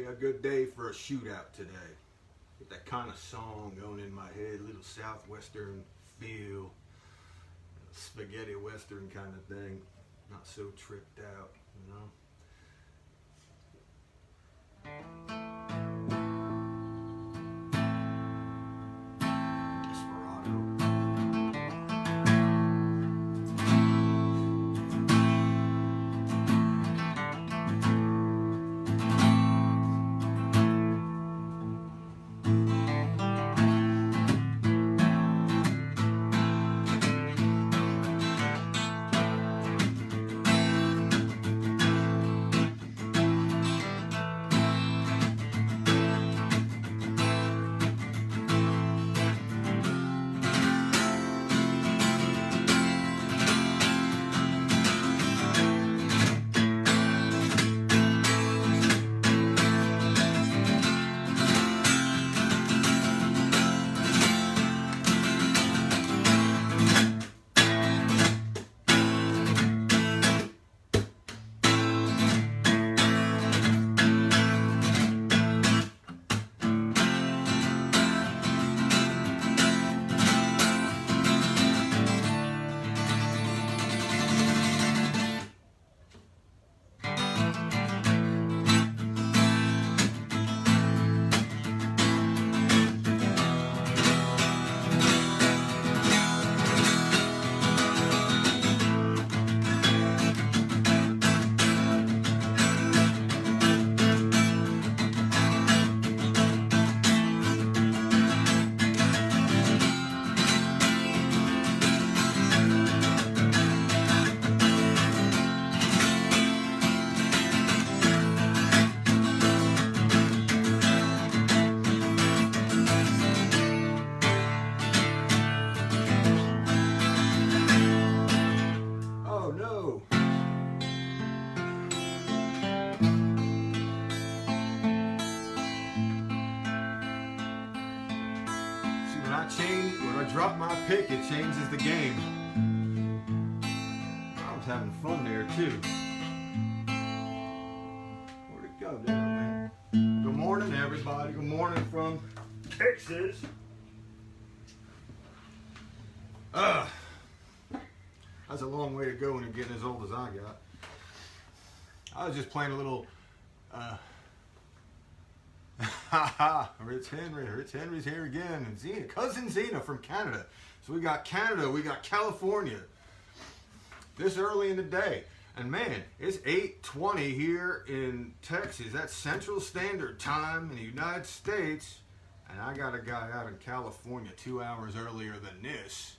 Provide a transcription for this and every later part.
a good day for a shootout today. Get that kind of song going in my head, a little Southwestern feel, spaghetti western kind of thing. Not so tripped out, you know. When I drop my pick, it changes the game. I was having fun there too. Where'd it go? There it went. Good morning, everybody. Good morning from Texas. That's a long way to go when you're getting as old as I got. I was just playing a little Rich Henry's here again, and Zena, cousin Zena from Canada. So we got Canada, we got California. This early in the day, and man, it's 8:20 here in Texas. That's Central Standard Time in the United States, and I got a guy out in California 2 hours earlier than this.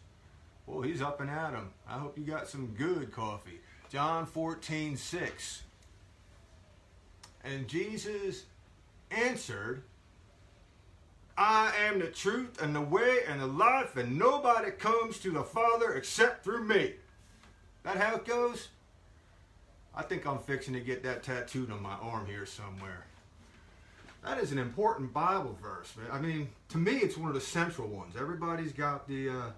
Well, he's up and at 'em. I hope you got some good coffee. John 14:6. And Jesus answered, I am the truth and the way and the life, and nobody comes to the Father except through me. That how it goes? I think I'm fixing to get that tattooed on my arm here somewhere. That is an important Bible verse, man. I mean, to me, it's one of the central ones. Everybody's got the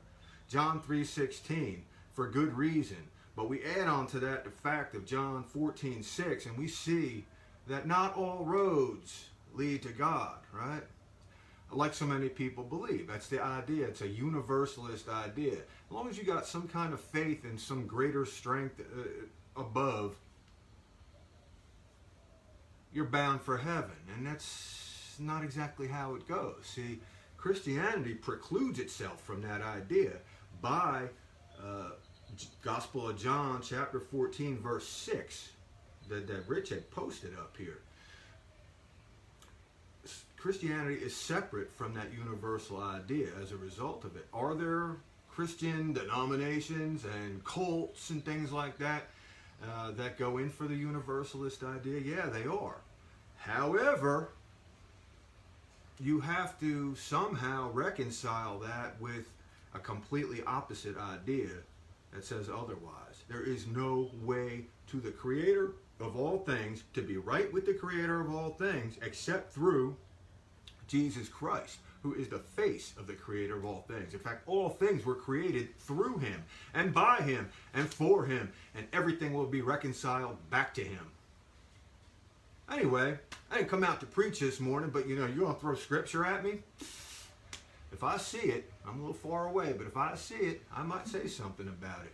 John 3:16 for good reason. But we add on to that the fact of John 14:6, and we see that not all roads lead to God, right? Like so many people believe. That's the idea. It's a universalist idea. As long as you got some kind of faith in some greater strength above, you're bound for heaven. And that's not exactly how it goes. See, Christianity precludes itself from that idea by Gospel of John, chapter 14, verse 6, that Rich had posted up here. Christianity is separate from that universal idea as a result of it. Are there Christian denominations and cults and things like that that go in for the universalist idea? Yeah, they are. However, you have to somehow reconcile that with a completely opposite idea that says otherwise. There is no way to the Creator of all things, to be right with the Creator of all things, except through Jesus Christ, who is the face of the Creator of all things. In fact, all things were created through Him and by Him and for Him, and everything will be reconciled back to Him. Anyway, I didn't come out to preach this morning, but you know, you're going to throw scripture at me? If I see it, I'm a little far away, but if I see it, I might say something about it.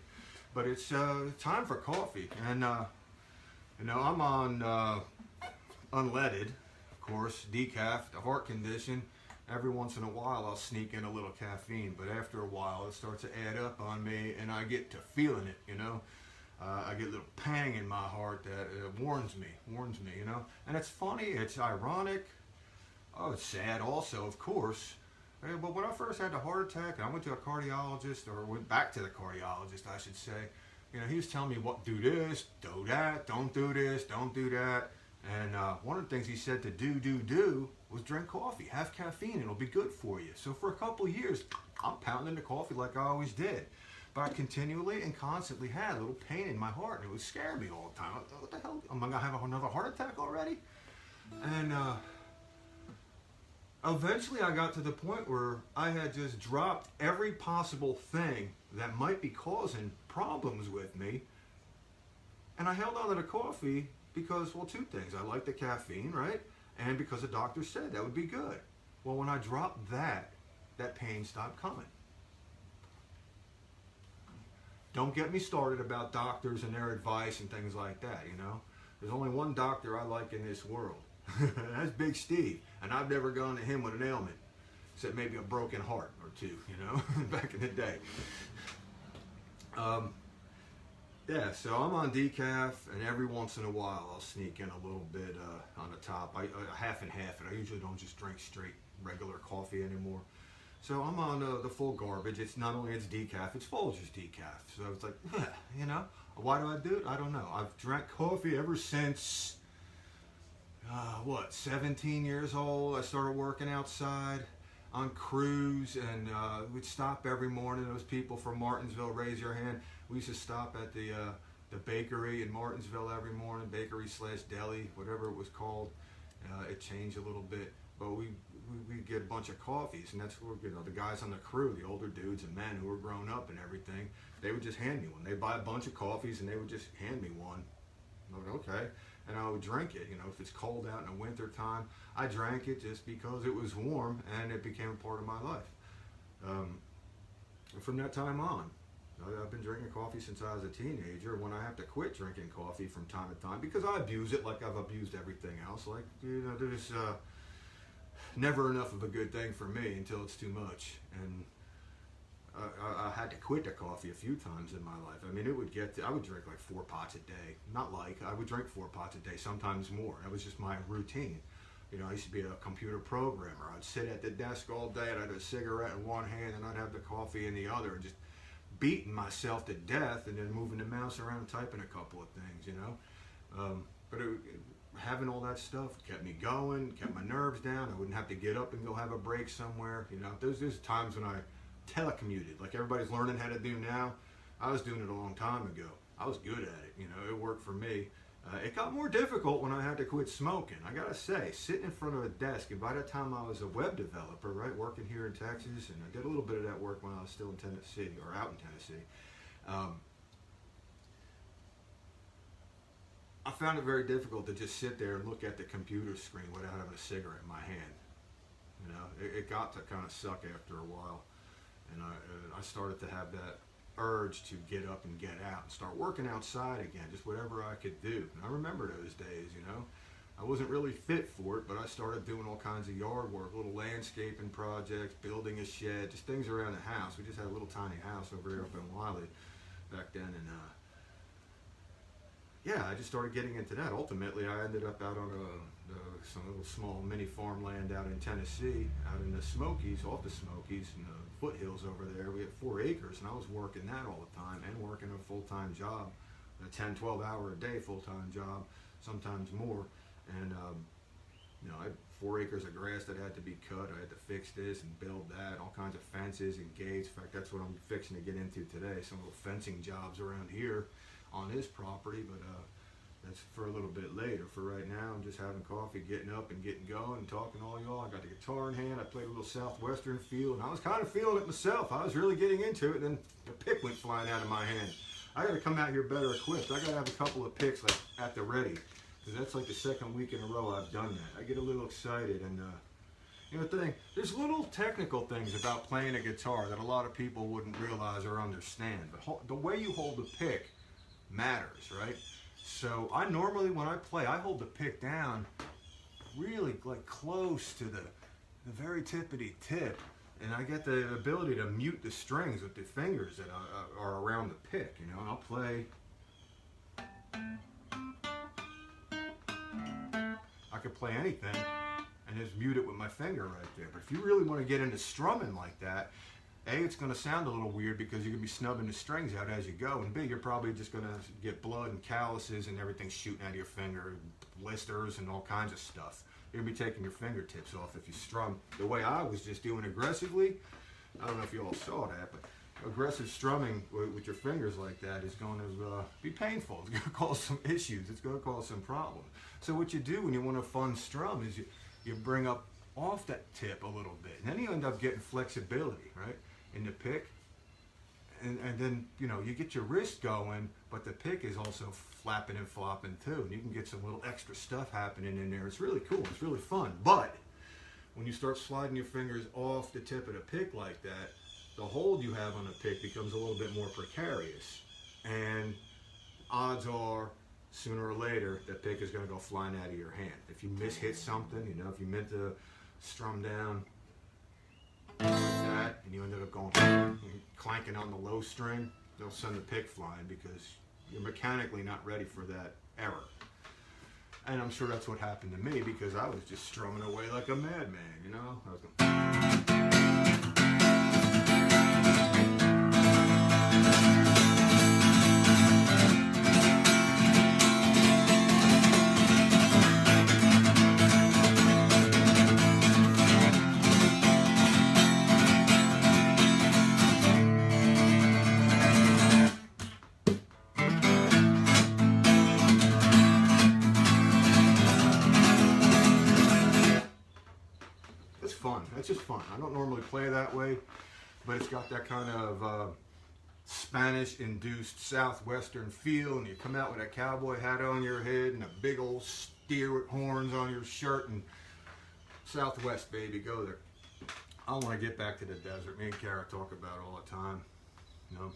But it's time for coffee. And, you know, I'm on unleaded, of course, decaf, the heart condition. Every once in a while, I'll sneak in a little caffeine, but after a while, it starts to add up on me, and I get to feeling it, you know. I get a little pang in my heart that warns me, you know. And it's funny, it's ironic. Oh, it's sad also, of course. But when I first had the heart attack, I went to a cardiologist, or went back to the cardiologist, I should say. You know, he was telling me what, do this, do that, don't do this, don't do that. And one of the things he said to do was drink coffee, have caffeine, it'll be good for you. So for a couple years, I'm pounding the coffee like I always did. But I continually and constantly had a little pain in my heart, and it would scare me all the time. What the hell? Am I going to have another heart attack already? And eventually I got to the point where I had just dropped every possible thing that might be causing problems with me. And I held on to the coffee because, well, two things. I like the caffeine, right? And because the doctor said that would be good. Well, when I dropped that, that pain stopped coming. Don't get me started about doctors and their advice and things like that, you know. There's only one doctor I like in this world. That's Big Steve. And I've never gone to him with an ailment, except maybe a broken heart or two, you know, back in the day. Yeah, so I'm on decaf, and every once in a while I'll sneak in a little bit on the top. Half and half it. I usually don't just drink straight regular coffee anymore. So I'm on the full garbage. It's not only it's decaf, it's Folgers decaf. So it's like, you know, why do I do it? I don't know. I've drank coffee ever since, 17 years old. I started working outside on crews, and we'd stop every morning. Those people from Martinsville, raise your hand. We used to stop at the bakery in Martinsville every morning, bakery/deli, whatever it was called. It changed a little bit, but we'd get a bunch of coffees, and that's where, you know, the guys on the crew, the older dudes and men who were grown up and everything, they would just hand me one. They'd buy a bunch of coffees, and they would just hand me one. I'm like, okay. And I would drink it, you know, if it's cold out in the winter time. I drank it just because it was warm, and it became a part of my life. From that time on, I've been drinking coffee since I was a teenager. When I have to quit drinking coffee from time to time, because I abuse it like I've abused everything else. Like, you know, there's never enough of a good thing for me until it's too much. And I had to quit the coffee a few times in my life. I mean, it would get to, I would drink like 4 pots a day. I would drink 4 pots a day, sometimes more. That was just my routine. You know, I used to be a computer programmer. I'd sit at the desk all day, and I'd have a cigarette in one hand, and I'd have the coffee in the other, and just beating myself to death, and then moving the mouse around and typing a couple of things, you know. But having all that stuff kept me going, kept my nerves down. I wouldn't have to get up and go have a break somewhere, you know. There's times when I telecommuted, like everybody's learning how to do now. I was doing it a long time ago. I was good at it, you know. It worked for me. It got more difficult when I had to quit smoking. I gotta say, sitting in front of a desk, and by that time I was a web developer, right, working here in Texas, and I did a little bit of that work when I was still in Tennessee, or out in Tennessee. I found it very difficult to just sit there and look at the computer screen without having a cigarette in my hand. You know, it got to kind of suck after a while, and I started to have that urge to get up and get out and start working outside again, just whatever I could do. And I remember those days, you know. I wasn't really fit for it, but I started doing all kinds of yard work, little landscaping projects, building a shed, just things around the house. We just had a little tiny house over there up in Wiley back then, and yeah, I just started getting into that. Ultimately, I ended up out on some little small mini farmland out in Tennessee, out in the Smokies, off the Smokies, and the foothills over there. We had 4 acres, and I was working that all the time, and working a full-time job, a 10, 12-hour a day full-time job, sometimes more. And you know, I had 4 acres of grass that had to be cut. I had to fix this and build that, all kinds of fences and gates. In fact, that's what I'm fixing to get into today, some little fencing jobs around here on his property, but that's for a little bit later. For right now, I'm just having coffee, getting up and getting going and talking to all y'all. I got the guitar in hand. I played a little Southwestern feel, and I was kind of feeling it myself. I was really getting into it, and then the pick went flying out of my hand. I got to come out here better equipped. I got to have a couple of picks like at the ready, because that's like the second week in a row I've done that. I get a little excited, and you know, there's little technical things about playing a guitar that a lot of people wouldn't realize or understand. But the way you hold the pick matters, right? So I normally, when I play, I hold the pick down really like close to the very tippity tip, and I get the ability to mute the strings with the fingers that are around the pick. You know, and I'll play. I could play anything and just mute it with my finger right there. But if you really want to get into strumming like that, A, it's going to sound a little weird because you're going to be snubbing the strings out as you go, and B, you're probably just going to get blood and calluses and everything shooting out of your finger, blisters and all kinds of stuff. You're going to be taking your fingertips off if you strum the way I was just doing aggressively. I don't know if you all saw that, but aggressive strumming with your fingers like that is going to be painful. It's going to cause some issues. It's going to cause some problems. So what you do when you want a fun strum is you bring up off that tip a little bit, and then you end up getting flexibility, right, in the pick, and then, you know, you get your wrist going, but the pick is also flapping and flopping too, and you can get some little extra stuff happening in there. It's really cool. It's really fun. But when you start sliding your fingers off the tip of the pick like that, the hold you have on the pick becomes a little bit more precarious, and odds are sooner or later that pick is going to go flying out of your hand. If you hit something, you know, if you meant to strum down like that and you ended up going clanking on the low string, they'll send the pick flying because you're mechanically not ready for that error. And I'm sure that's what happened to me because I was just strumming away like a madman, you know. I was going It's just fun. I don't normally play that way, but it's got that kind of Spanish-induced Southwestern feel, and you come out with a cowboy hat on your head and a big old steer with horns on your shirt, and Southwest, baby, go there. I want to get back to the desert. Me and Kara talk about it all the time. You know,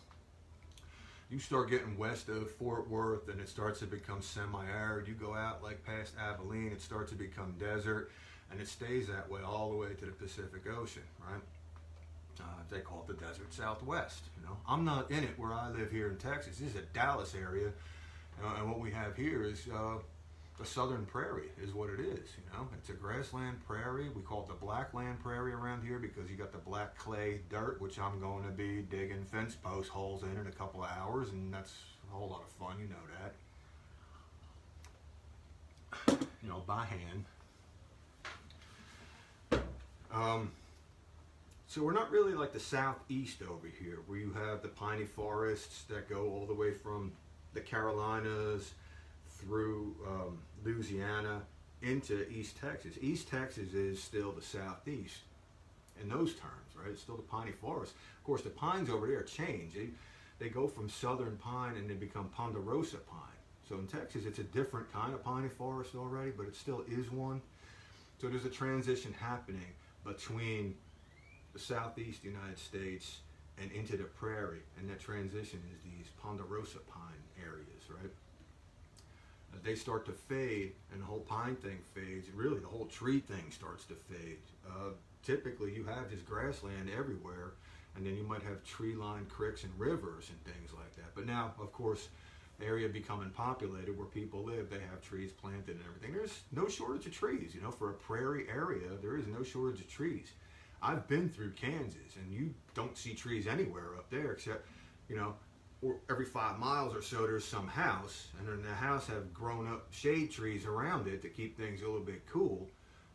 you start getting west of Fort Worth, and it starts to become semi-arid. You go out like past Abilene, it starts to become desert. And it stays that way all the way to the Pacific Ocean, right? They call it the Desert Southwest. You know, I'm not in it where I live here in Texas. This is a Dallas area, and what we have here is the Southern Prairie, is what it is. You know, it's a grassland prairie. We call it the Blackland Prairie around here because you got the black clay dirt, which I'm going to be digging fence post holes in a couple of hours, and that's a whole lot of fun. You know that. You know, by hand. So we're not really like the southeast over here, where you have the piney forests that go all the way from the Carolinas through Louisiana into East Texas. East Texas is still the southeast in those terms, right? It's still the piney forest. Of course, the pines over there change. They go from southern pine and they become ponderosa pine. So in Texas, it's a different kind of piney forest already, but it still is one. So there's a transition happening between the southeast United States and into the prairie, and that transition is these ponderosa pine areas, right? They start to fade, and the whole pine thing fades. Really, the whole tree thing starts to fade. Typically, you have this grassland everywhere, and then you might have tree-lined creeks and rivers and things like that. But now, of course, the area becoming populated where people live, they have trees planted and everything. There's no shortage of trees, you know, for a prairie area. There is no shortage of trees. I've been through Kansas, and you don't see trees anywhere up there except, you know, every 5 miles or so there's some house, and then the house have grown up shade trees around it to keep things a little bit cool.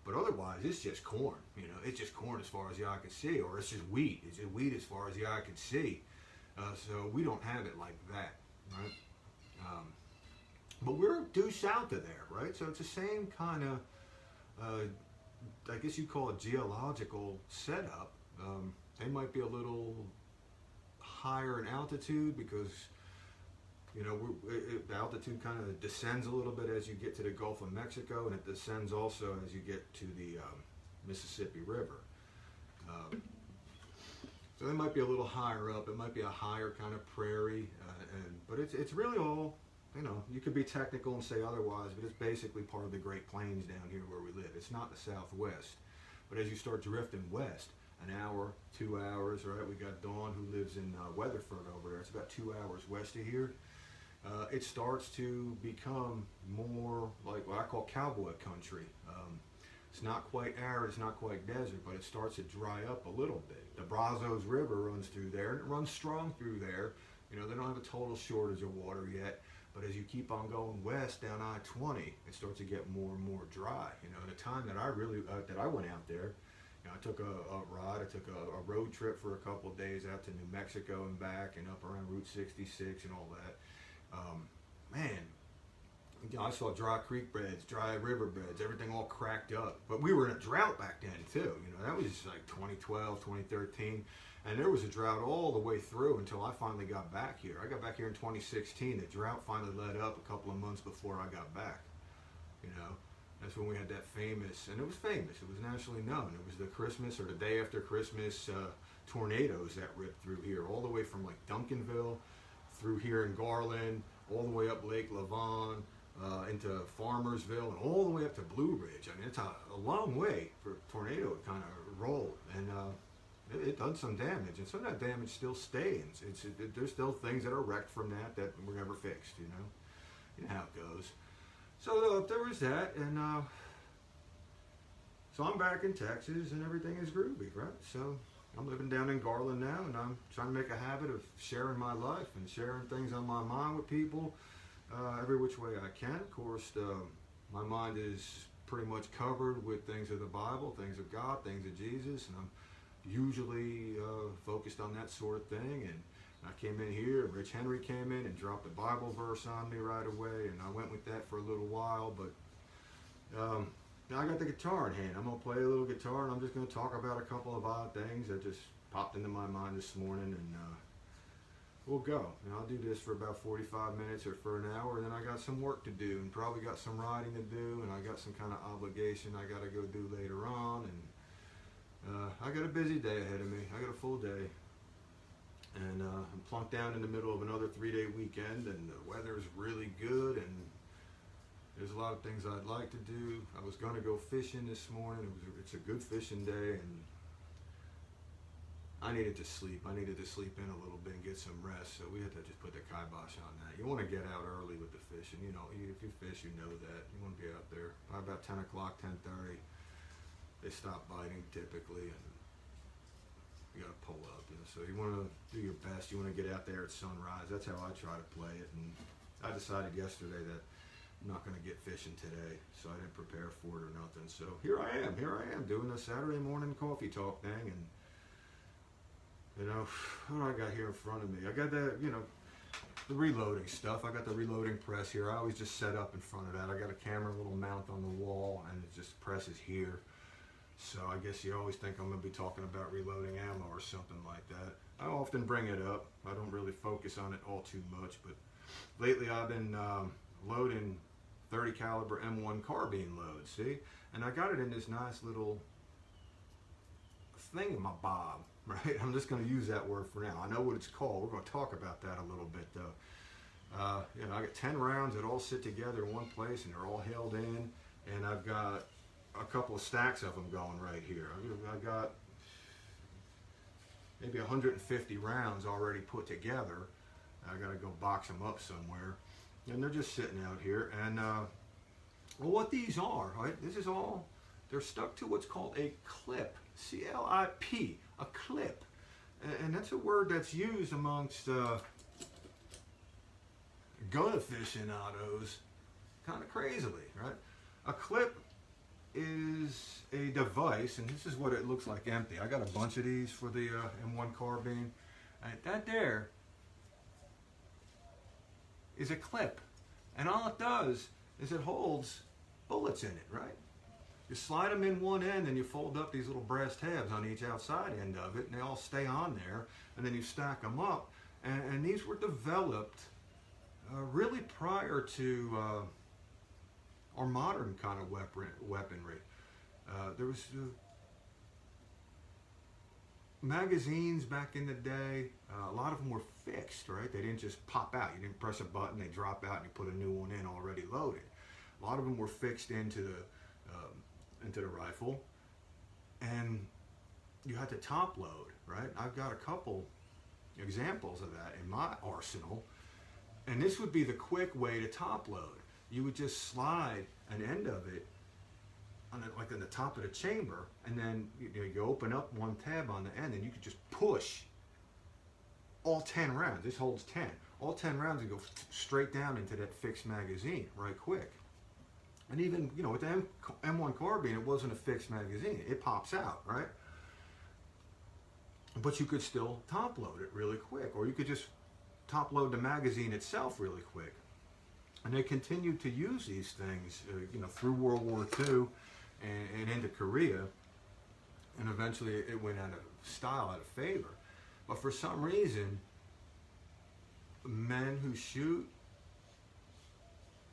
But otherwise, it's just corn. You know, it's just corn as far as the eye can see, or it's just wheat. It's just wheat as far as the eye can see. So we don't have it like that, right? But we're due south of there, right? So it's the same kind of, I guess you'd call it geological setup. They might be a little higher in altitude because You know, the altitude kind of descends a little bit as you get to the Gulf of Mexico, and it descends also as you get to the Mississippi River. So they might be a little higher up. It might be a higher kind of prairie, but it's really all, you know, you could be technical and say otherwise, but it's basically part of the Great Plains down here where we live. It's not the Southwest. But as you start drifting west, an hour, 2 hours, right? We got Dawn who lives in Weatherford over there. It's about 2 hours west of here. It starts to become more like what I call cowboy country. It's not quite arid, it's not quite desert, but it starts to dry up a little bit. The Brazos River runs through there, and it runs strong through there. You know, they don't have a total shortage of water yet, but as you keep on going west down I-20, it starts to get more and more dry. You know, the time that I went out there, you know, I took a ride, I took a road trip for a couple of days out to New Mexico and back and up around Route 66 and all that. Man, you know, I saw dry creek beds, dry river beds, everything all cracked up. But we were in a drought back then too. You know, that was like 2012, 2013. And there was a drought all the way through until I finally got back here. I got back here in 2016. The drought finally let up a couple of months before I got back. You know, that's when we had that famous, and it was famous, it was nationally known. It was the Christmas or the day after Christmas tornadoes that ripped through here, all the way from like Duncanville through here in Garland, all the way up Lake Lavon, into Farmersville, and all the way up to Blue Ridge. I mean, it's a long way for a tornado to kind of roll, and it done some damage, and some of that damage still stays. There's still things that are wrecked from that were never fixed, you know? You know how it goes. So there was that, and so I'm back in Texas, and everything is groovy, right? So I'm living down in Garland now, and I'm trying to make a habit of sharing my life and sharing things on my mind with people every which way I can. Of course, my mind is pretty much covered with things of the Bible, things of God, things of Jesus, and I'm usually focused on that sort of thing. And I came in here, and Rich Henry came in and dropped a Bible verse on me right away, and I went with that for a little while, but now I got the guitar in hand. I'm going to play a little guitar, and I'm just going to talk about a couple of odd things that just popped into my mind this morning, and we'll go. And I'll do this for about 45 minutes or for an hour, and then I got some work to do, and probably got some writing to do, and I got some kind of obligation I got to go do later on, and I got a busy day ahead of me. I got a full day, and I'm plunked down in the middle of another 3-day weekend, and the weather's really good, and there's a lot of things I'd like to do. I was going to go fishing this morning. It's a good fishing day, and I needed to sleep. I needed to sleep in a little bit and get some rest, so we had to just put the kibosh on that. You want to get out early with the fishing. You know, if you fish, you know that. You want to be out there by about 10 o'clock, 10:30. They stop biting typically, and you got to pull up. You know, so you want to do your best. You want to get out there at sunrise. That's how I try to play it, and I decided yesterday that I'm not going to get fishing today, so I didn't prepare for it or nothing. So here I am doing the Saturday morning coffee talk thing, and you know, what do I got here in front of me? I got that, you know, the reloading stuff. I got the reloading press here. I always just set up in front of that. I got a camera little mount on the wall, and it just presses here. So I guess you always think I'm going to be talking about reloading ammo or something like that. I often bring it up. I don't really focus on it all too much, but lately I've been loading 30 caliber M1 carbine loads, see? And I got it in this nice little thingamabob, right? I'm just going to use that word for now. I know what it's called. We're going to talk about that a little bit, though. You know, I got 10 rounds that all sit together in one place, and they're all held in, and I've got a couple of stacks of them going right here. I got maybe 150 rounds already put together. I got to go box them up somewhere, and they're just sitting out here. And well, what these are, right? This is all, they're stuck to what's called a clip, C-L-I-P, a clip, and that's a word that's used amongst gun aficionados kind of crazily, right? A clip is a device, and this is what it looks like empty. I got a bunch of these for the M1 carbine, and that there is a clip, and all it does is it holds bullets in it, right? You slide them in one end, and you fold up these little brass tabs on each outside end of it, and they all stay on there, and then you stack them up, and these were developed really prior to our modern kind of weaponry. There was magazines back in the day. A lot of them were fixed, right? They didn't just pop out. You didn't press a button, they drop out, and you put a new one in already loaded. A lot of them were fixed into the rifle, and you had to top load, right? I've got a couple examples of that in my arsenal, and this would be the quick way to top load. You would just slide an end of it on like in the top of the chamber, and then you open up one tab on the end, and you could just push all 10 rounds. This holds 10. All 10 rounds and go straight down into that fixed magazine right quick. And even, with the M1 carbine, it wasn't a fixed magazine. It pops out, right? But you could still top load it really quick, or you could just top load the magazine itself really quick. And they continued to use these things, through World War II and into Korea. And eventually it went out of style, out of favor. But for some reason, men who shoot,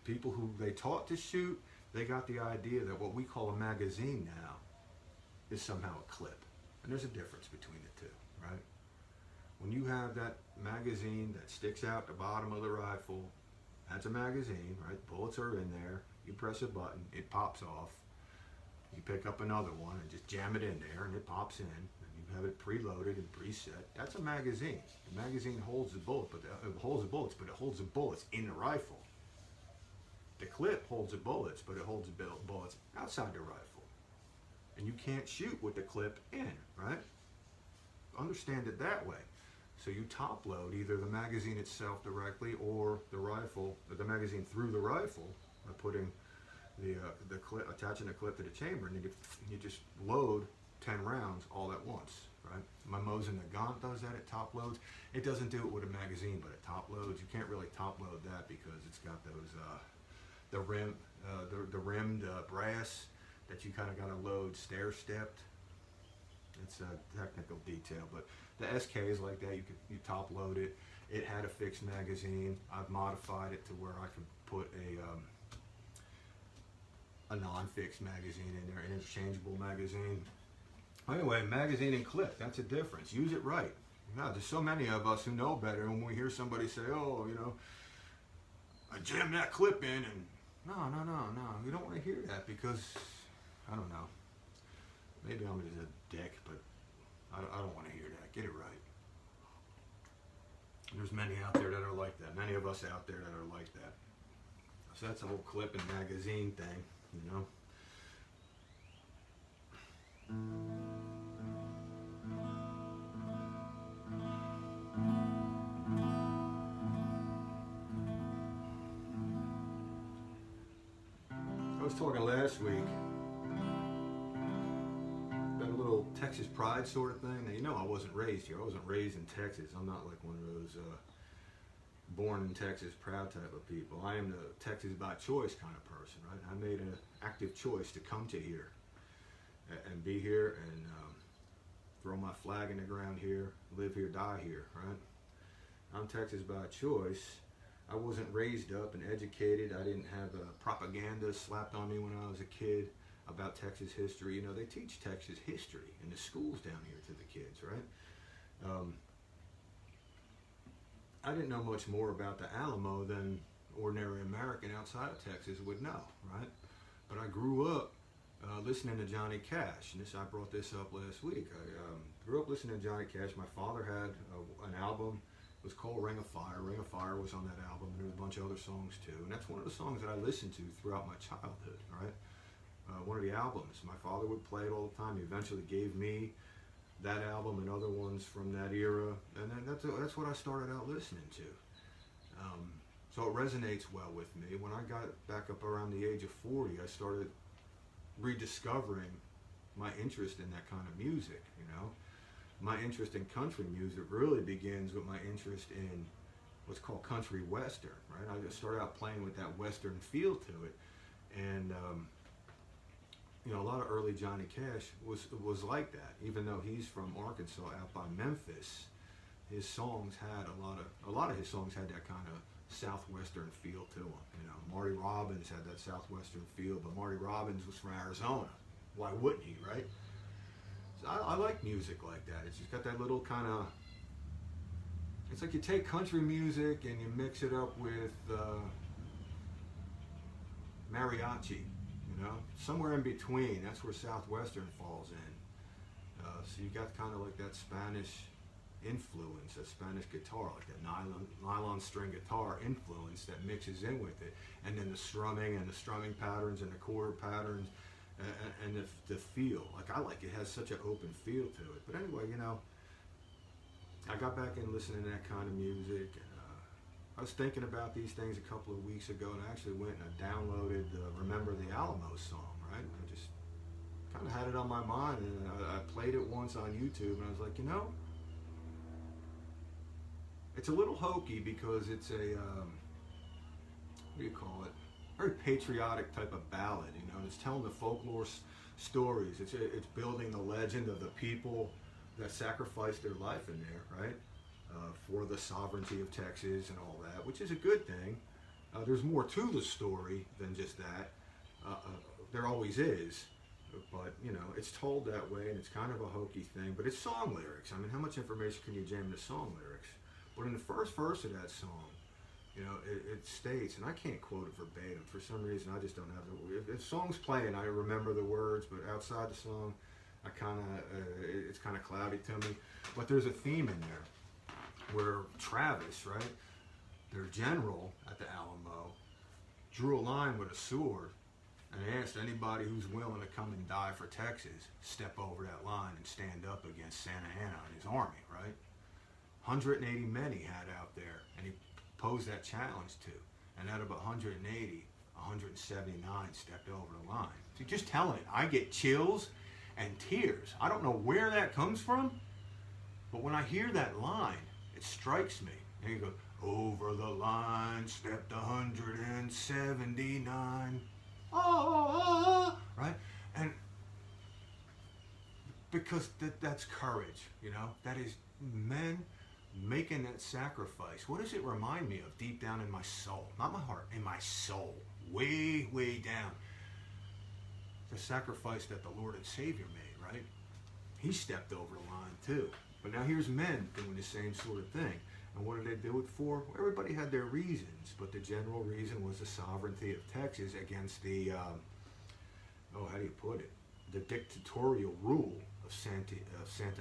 people who they taught to shoot, they got the idea that what we call a magazine now is somehow a clip. And there's a difference between the two, right? When you have that magazine that sticks out the bottom of the rifle, that's a magazine, right? Bullets are in there. You press a button, it pops off. You pick up another one and just jam it in there, and it pops in. And you have it preloaded and preset. That's a magazine. The magazine holds the bullet, but it holds the bullets in the rifle. The clip holds the bullets, but it holds the bullets outside the rifle. And you can't shoot with the clip in, right? Understand it that way. So you top load either the magazine itself directly or the rifle, the magazine through the rifle by putting the clip, attaching the clip to the chamber, and then you just load 10 rounds all at once, right? My Mosin Nagant does that. It top loads. It doesn't do it with a magazine, but it top loads. You can't really top load that because it's got those the rimmed brass that you kind of got to load stair stepped. It's a technical detail, but the SK is like that. You top load it. It had a fixed magazine. I've modified it to where I can put a non-fixed magazine in there, an interchangeable magazine. Anyway, magazine and clip, that's a difference. Use it right. There's so many of us who know better, and when we hear somebody say, oh, I jammed that clip in, and no, you don't want to hear that because, I don't know, maybe I'm just a dick, but I don't want to hear that. Get it right. There's many out there that are like that. Many of us out there that are like that. So that's the whole clip and magazine thing, I was talking last week about a little Texas pride sort of thing. Now, I wasn't raised here. I wasn't raised in Texas. I'm not like one of those born in Texas proud type of people. I am the Texas by choice kind of person, right? I made an active choice to come to here and be here and throw my flag in the ground here, live here, die here, right? I'm Texas by choice. I wasn't raised up and educated. I didn't have propaganda slapped on me when I was a kid about Texas history. They teach Texas history in the schools down here to the kids, right? I didn't know much more about the Alamo than ordinary American outside of Texas would know, right? But I grew up listening to Johnny Cash, and I brought this up last week. I grew up listening to Johnny Cash. My father had an album. It was called Ring of Fire. Ring of Fire was on that album, and there was a bunch of other songs too. And that's one of the songs that I listened to throughout my childhood, right? One of the albums. My father would play it all the time. He eventually gave me that album and other ones from that era, and then that's what I started out listening to. So it resonates well with me. When I got back up around the age of 40, I started rediscovering my interest in that kind of music, My interest in country music really begins with my interest in what's called country western, right? I just started out playing with that western feel to it, and a lot of early Johnny Cash was like that. Even though he's from Arkansas, out by Memphis, his songs had a lot of his songs had that kind of Southwestern feel to them. You know, Marty Robbins had that Southwestern feel, but Marty Robbins was from Arizona. Why wouldn't he, right? So I like music like that. It's just got that little kind of, it's like you take country music and you mix it up with mariachi, you know, somewhere in between. That's where Southwestern falls in. So you got kind of like that Spanish influence, that Spanish guitar, like that nylon string guitar influence that mixes in with it, and then the strumming patterns and the chord patterns, and the feel. Like I like it has such an open feel to it. But anyway, you know, I got back in listening to that kind of music, and I was thinking about these things a couple of weeks ago, and I actually went and I downloaded Remember the Alamo song, right? I just kind of had it on my mind, and I played it once on YouTube, and I was like, you know, it's a little hokey because it's a, what do you call it? Very patriotic type of ballad, you know, and it's telling the folklore stories. It's building the legend of the people that sacrificed their life in there, right? For the sovereignty of Texas and all that, which is a good thing. There's more to the story than just that. There always is, but you know, it's told that way, and it's kind of a hokey thing, but it's song lyrics. I mean, how much information can you jam into song lyrics? But in the first verse of that song, you know, it states, and I can't quote it verbatim. For some reason, I just don't have the. If the song's playing, I remember the words, but outside the song, I kind of, it's kind of cloudy to me. But there's a theme in there where Travis, right, their general at the Alamo, drew a line with a sword and asked anybody who's willing to come and die for Texas, step over that line and stand up against Santa Anna and his army, right? 180 men he had out there, and he posed that challenge to. And out of 180, 179 stepped over the line. So just telling it, I get chills and tears. I don't know where that comes from, but when I hear that line, it strikes me. And he goes, over the line stepped 179. Right? And because that's courage, you know? That is men making that sacrifice. What does it remind me of deep down in my soul? Not my heart, in my soul. Way, way down. The sacrifice that the Lord and Savior made, right? He stepped over the line too. But now here's men doing the same sort of thing. And what did they do it for? Well, everybody had their reasons, but the general reason was the sovereignty of Texas against the, how do you put it? The dictatorial rule of Santa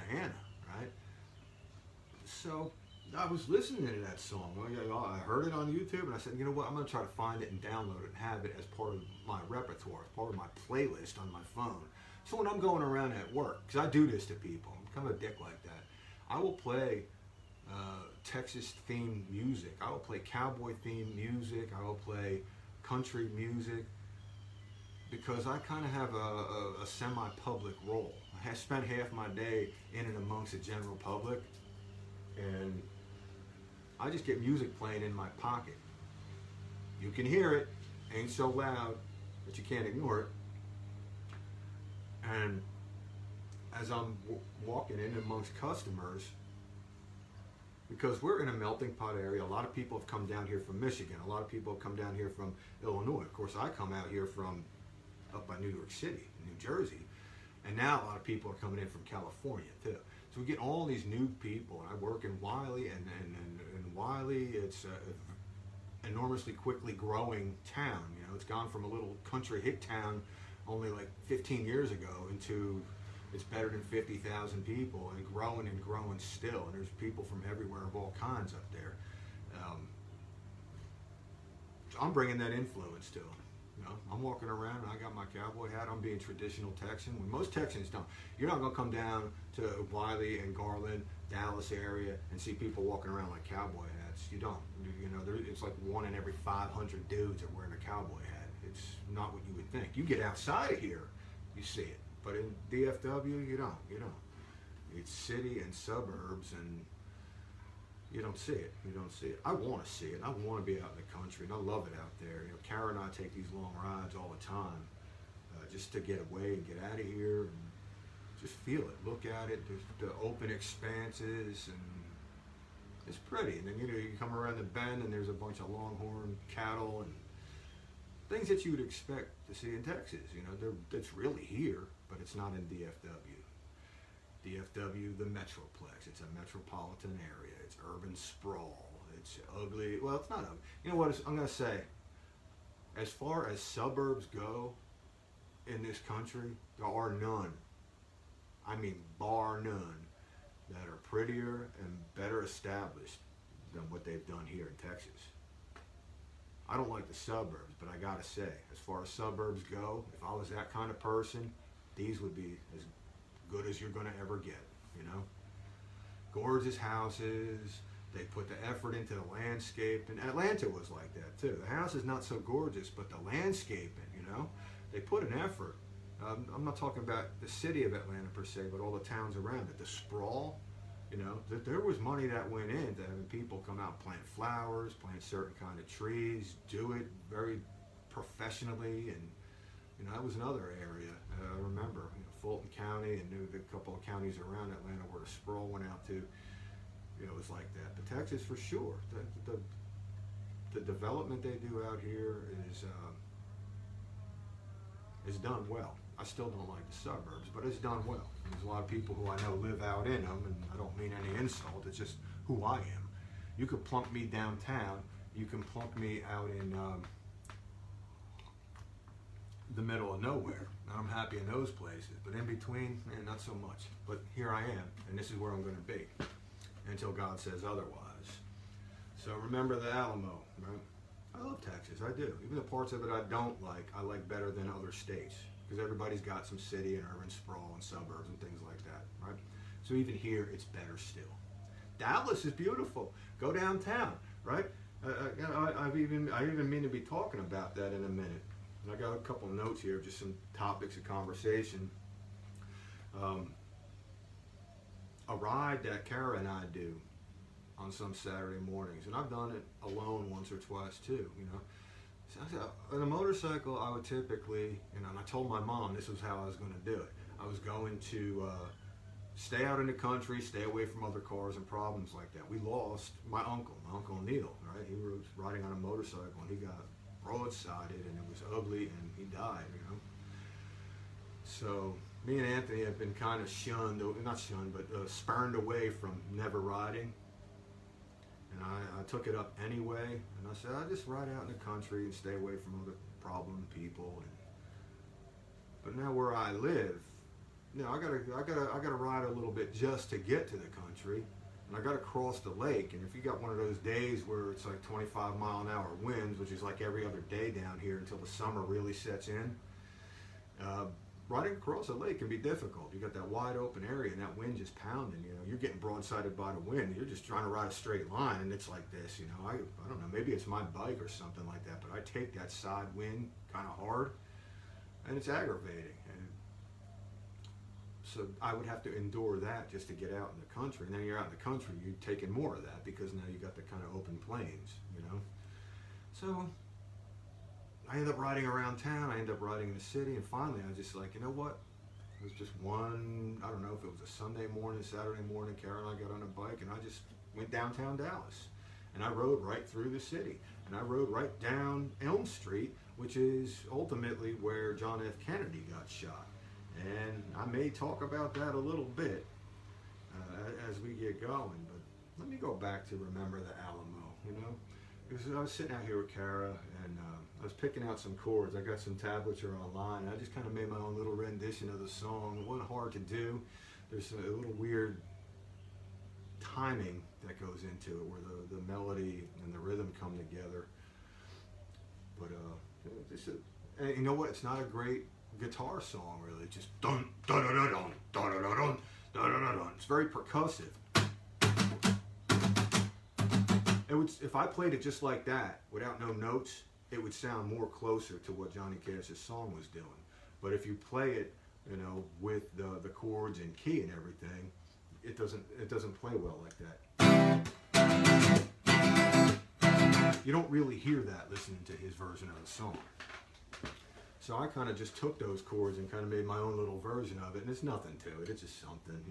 Anna, right? So I was listening to that song. I heard it on YouTube, and I said, you know what? I'm going to try to find it and download it and have it as part of my repertoire, as part of my playlist on my phone. So when I'm going around at work, because I do this to people, I'm kind of a dick like that, I will play Texas-themed music. I will play cowboy-themed music. I will play country music, because I kind of have a semi-public role. I have spent half my day in and amongst the general public, and I just get music playing in my pocket. You can hear it, ain't so loud, but you can't ignore it. And as I'm walking in amongst customers, because we're in a melting pot area, a lot of people have come down here from Michigan, a lot of people have come down here from Illinois. Of course, I come out here from up by New York City, New Jersey, and now a lot of people are coming in from California too. So we get all these new people, and I work in Wiley, and Wiley, it's an enormously quickly growing town. You know, it's gone from a little country hick town only like 15 years ago into it's better than 50,000 people, and growing still. And there's people from everywhere of all kinds up there. So I'm bringing that influence to them. You know, I'm walking around and I got my cowboy hat. I'm being traditional Texan. When most Texans don't. You're not going to come down to Wiley and Garland, Dallas area, and see people walking around like cowboy hats. You don't. You know, it's like 1 in every 500 dudes are wearing a cowboy hat. It's not what you would think. You get outside of here, you see it. But in DFW, you don't. It's city and suburbs, and you don't see it. I want to see it. I want to be out in the country, and I love it out there. You know, Kara and I take these long rides all the time, just to get away and get out of here and just feel it, look at it. There's the open expanses, and It's pretty. And then you come around the bend and there's a bunch of longhorn cattle and things that you would expect to see in Texas. It's really here, but it's not in DFW. DFW, the Metroplex. It's a metropolitan area. It's urban sprawl. It's ugly. Well, it's not ugly. You know what I'm going to say? As far as suburbs go in this country, there are none. I mean, bar none, that are prettier and better established than what they've done here in Texas. I don't like the suburbs, but I gotta say, as far as suburbs go, if I was that kind of person, these would be as good as you're gonna ever get, Gorgeous houses, they put the effort into the landscape, and Atlanta was like that too. The house is not so gorgeous, but the landscaping, they put an effort. I'm not talking about the city of Atlanta per se, but all the towns around it. The sprawl, there was money that went into having people come out and plant flowers, plant certain kind of trees, do it very professionally, and that was another area. I remember, Fulton County and a couple of counties around Atlanta where the sprawl went out to. It was like that. But Texas, for sure, the development they do out here is done well. I still don't like the suburbs, but it's done well. There's a lot of people who I know live out in them, and I don't mean any insult. It's just who I am. You could plunk me downtown. You can plunk me out in the middle of nowhere. And I'm happy in those places. But in between, not so much. But here I am, and this is where I'm going to be until God says otherwise. So remember the Alamo, right? I love Texas, I do. Even the parts of it I don't like, I like better than other states. Because everybody's got some city and urban sprawl and suburbs and things like that, right? So even here, it's better still. Dallas is beautiful. Go downtown, right? I even mean to be talking about that in a minute. I got a couple notes here, just some topics of conversation. A ride that Kara and I do on some Saturday mornings, and I've done it alone once or twice too, So on a motorcycle, I would typically, and I told my mom this was how I was going to do it. I was going to stay out in the country, stay away from other cars and problems like that. We lost my uncle Neil, right? He was riding on a motorcycle and he got broadsided and it was ugly and he died, So me and Anthony have been kind of spurned away from never riding. And I took it up anyway, and I said, I just ride out in the country and stay away from other problem people. But now where I live, I gotta ride a little bit just to get to the country, and I gotta cross the lake. And if you got one of those days where it's like 25-mile-an-hour winds, which is like every other day down here until the summer really sets in, riding across a lake can be difficult. You got that wide open area and that wind just pounding, you're getting broadsided by the wind. You're just trying to ride a straight line and it's like this, I don't know, maybe it's my bike or something like that, but I take that side wind kind of hard and it's aggravating. And so I would have to endure that just to get out in the country. And then you're out in the country, you're taking more of that because now you got the kind of open plains, So I ended up riding around town, I ended up riding in the city, and finally I was just like, you know what? It was just I don't know if it was a Sunday morning, Saturday morning, Kara and I got on a bike, and I just went downtown Dallas. And I rode right through the city. And I rode right down Elm Street, which is ultimately where John F. Kennedy got shot. And I may talk about that a little bit as we get going, but let me go back to remember the Alamo, Because I was sitting out here with Kara, and I was picking out some chords. I got some tablature online, and I just kind of made my own little rendition of the song. It wasn't hard to do. There's a little weird timing that goes into it, where the melody and the rhythm come together. But and you know what? It's not a great guitar song, really. It's just dun dun dun dun dun dun dun dun dun dun dun. It's very percussive. If I played it just like that, without no notes, it would sound more closer to what Johnny Cash's song was doing. But if you play it, with the chords and key and everything, it doesn't play well like that. You don't really hear that listening to his version of the song. So I kind of just took those chords and kind of made my own little version of it, and it's nothing to it. It's just something,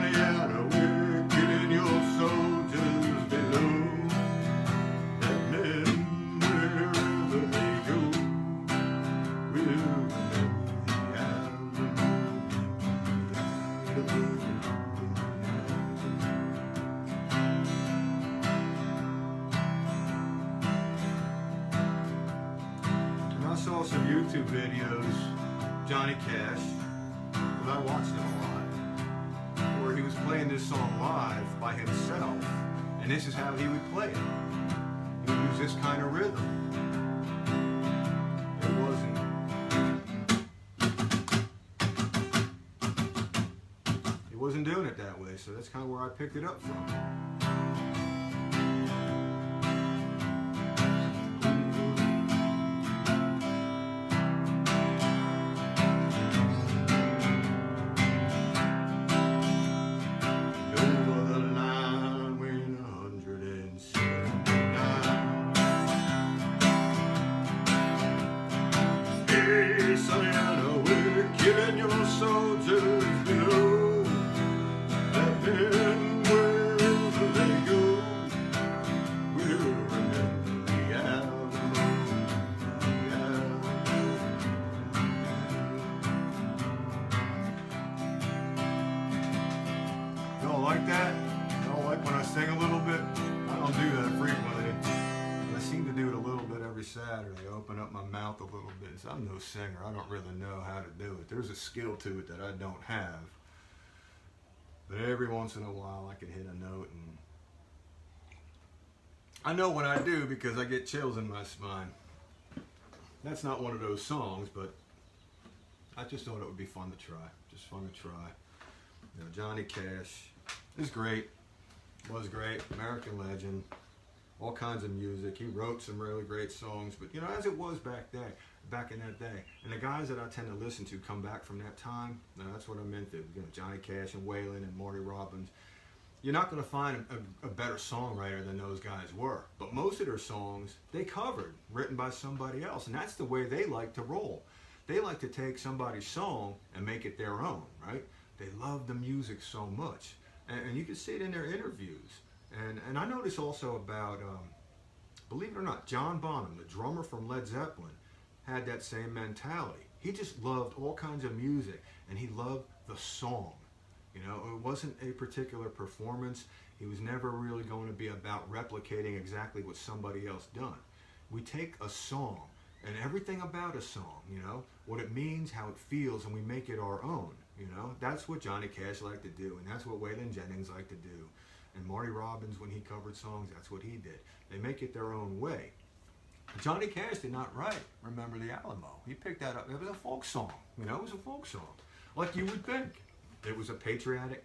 Louisiana, we're killing your soldiers below. That men, wherever they go, will remember the Alamo. And I saw some YouTube videos, Johnny Cash, because I watched him a lot, where he was playing this song live by himself, and this is how he would play it. He would use this kind of rhythm. He wasn't doing it that way, so that's kind of where I picked it up from. Like that? Y'all like when I sing a little bit? I don't do that frequently. I seem to do it a little bit every Saturday. Open up my mouth a little bit. So I'm no singer. I don't really know how to do it. There's a skill to it that I don't have. But every once in a while I can hit a note, and I know when I do because I get chills in my spine. That's not one of those songs, but I just thought it would be fun to try. Just fun to try. You know, Johnny Cash is great, was great, American legend, all kinds of music. He wrote some really great songs, but you know, as it was back in that day, and the guys that I tend to listen to come back from that time, you know, that's what I'm into. You know, Johnny Cash and Waylon and Marty Robbins. You're not going to find a better songwriter than those guys were, but most of their songs they covered, written by somebody else, and that's the way they like to roll. They like to take somebody's song and make it their own, right? They love the music so much. And you can see it in their interviews. And I notice also about, believe it or not, John Bonham, the drummer from Led Zeppelin, had that same mentality. He just loved all kinds of music, and he loved the song. You know, it wasn't a particular performance. He was never really going to be about replicating exactly what somebody else done. We take a song, and everything about a song, you know, what it means, how it feels, and we make it our own. You know, that's what Johnny Cash liked to do, and that's what Waylon Jennings liked to do. And Marty Robbins, when he covered songs, that's what he did. They make it their own way. Johnny Cash did not write Remember the Alamo. He picked that up. It was a folk song. You know, it was a folk song. Like you would think. It was a patriotic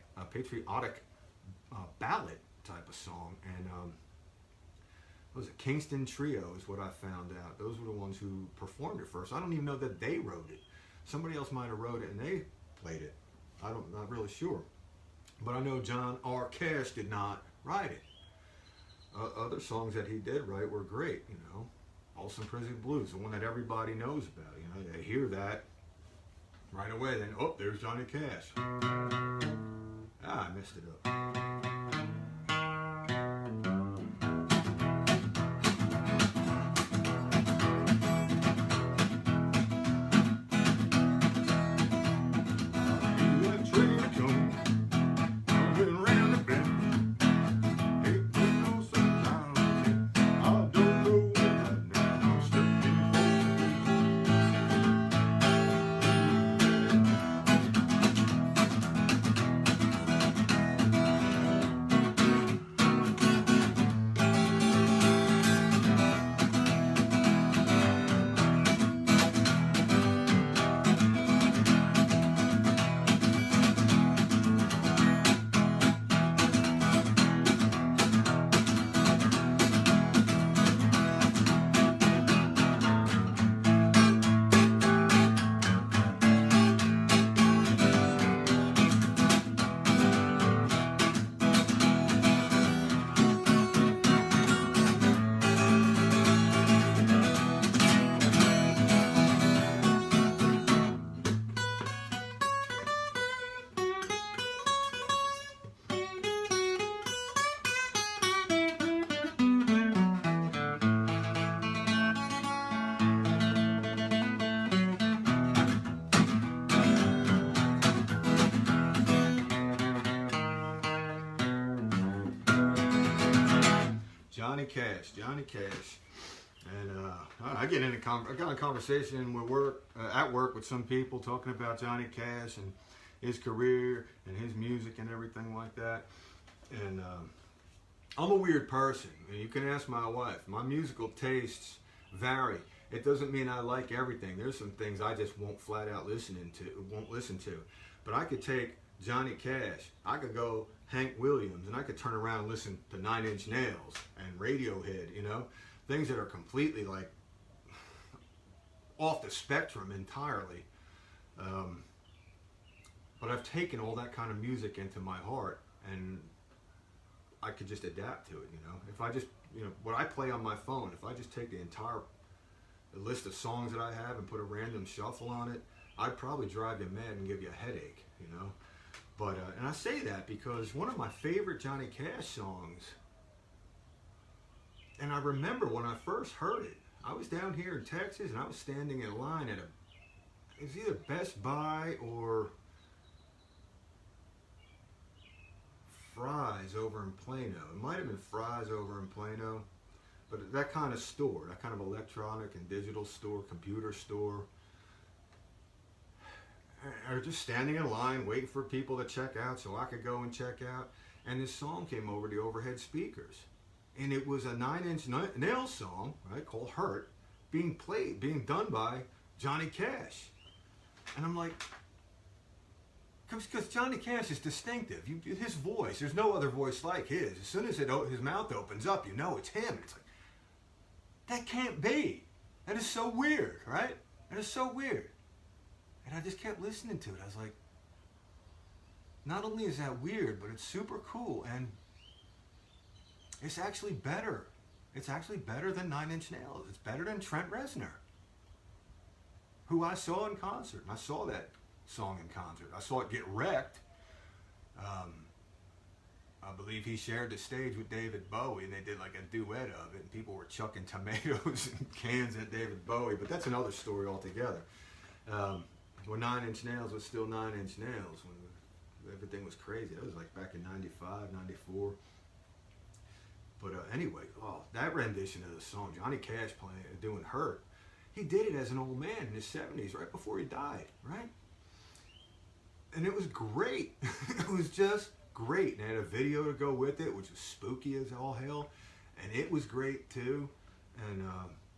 ballad type of song. And it was a Kingston Trio is what I found out. Those were the ones who performed it first. I don't even know that they wrote it. Somebody else might have wrote it, and they played it. Not really sure. But I know John R. Cash did not write it. Other songs that he did write were great, you know. Folsom Prison Blues, the one that everybody knows about. You know, they hear that right away, then, oh, there's Johnny Cash. I messed it up. Johnny Cash. And I get into I got a conversation at work with some people talking about Johnny Cash and his career and his music and everything like that. And I'm a weird person. You can ask my wife. My musical tastes vary. It doesn't mean I like everything. There's some things I just won't flat out listen to. But I could take Johnny Cash. I could go Hank Williams, and I could turn around and listen to Nine Inch Nails and Radiohead. You know, things that are completely like off the spectrum entirely. But I've taken all that kind of music into my heart, and I could just adapt to it. You know, if I just, you know, what I play on my phone, if I just take the entire list of songs that I have and put a random shuffle on it, I'd probably drive you mad and give you a headache, you know. But and I say that because one of my favorite Johnny Cash songs, and I remember when I first heard it, I was down here in Texas and I was standing in line at it was either Best Buy or Fry's over in Plano. It might have been Fry's over in Plano. But that kind of store, that kind of electronic and digital store, computer store, I was just standing in line waiting for people to check out so I could go and check out. And this song came over the overhead speakers. And it was a Nine Inch Nails song, right, called Hurt, being done by Johnny Cash. And I'm like, because Johnny Cash is distinctive. His voice, there's no other voice like his. As soon as his mouth opens up, you know it's him. It's like, that can't be. That is so weird, right? That is so weird. And I just kept listening to it. I was like, not only is that weird, but it's super cool. And it's actually better. It's actually better than Nine Inch Nails. It's better than Trent Reznor, who I saw in concert. And I saw that song in concert. I saw it get wrecked. I believe he shared the stage with David Bowie, and they did like a duet of it, and people were chucking tomatoes and cans at David Bowie, but that's another story altogether. When Nine Inch Nails was still Nine Inch Nails, when everything was crazy. That was like back in 95, 94. But anyway, that rendition of the song, Johnny Cash doing Hurt, he did it as an old man in his 70s, right before he died, right? And it was great. It was just great. And they had a video to go with it, which was spooky as all hell. And it was great too. And